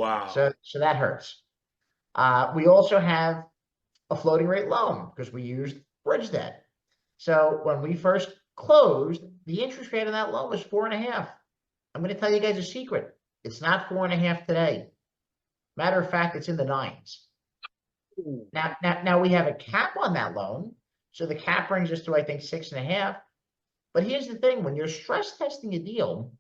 Wow. So that hurts. We also have a floating rate loan because we used bridge debt. So when we first closed, the interest rate on that loan was 4.5. I'm going to tell you guys a secret. It's not 4.5 today. Matter of fact, it's in the nines. Ooh. Now we have a cap on that loan. So the cap brings us to, I think, 6.5. But here's the thing, when you're stress testing a deal,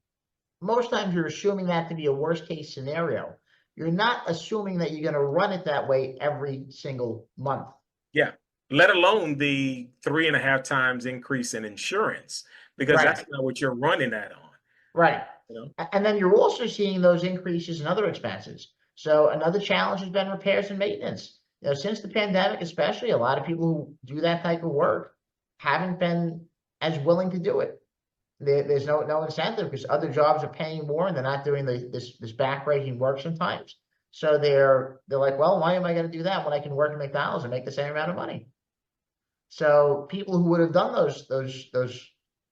most times you're assuming that to be a worst case scenario. You're not assuming that you're going to run it that way every single month. Yeah. Let alone the 3.5 times increase in insurance, because Right, that's not what you're running that on, right. you know? And then you're also seeing those increases in other expenses. So another challenge has been repairs and maintenance. Since the pandemic, especially, a lot of people who do that type of work haven't been as willing to do it. There's no incentive because other jobs are paying more and they're not doing this backbreaking work sometimes. So they're like, well, why am I going to do that when I can work at McDonald's and make the same amount of money? So people who would have done those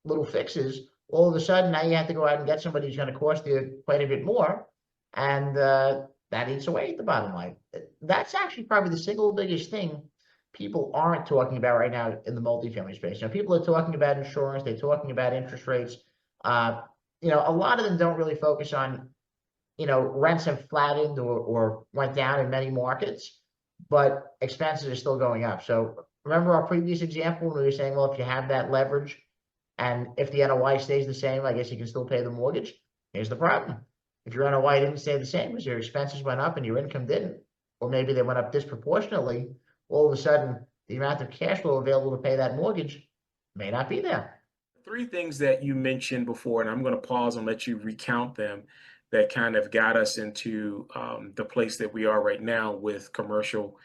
little fixes, all of a sudden now you have to go out and get somebody who's going to cost you quite a bit more, and that eats away at the bottom line. That's actually probably the single biggest thing people aren't talking about right now in the multifamily space. People are talking about insurance, they're talking about interest rates. Uh, a lot of them don't really focus on, rents have flattened or went down in many markets, but expenses are still going up. So remember our previous example when we were saying, well, if you have that leverage and if the NOI stays the same, I guess you can still pay the mortgage. Here's the problem. If your NOI didn't stay the same because your expenses went up and your income didn't, or maybe they went up disproportionately, all of a sudden the amount of cash flow available to pay that mortgage may not be there. Three things that you mentioned before, and I'm going to pause and let you recount them, that kind of got us into the place that we are right now with commercial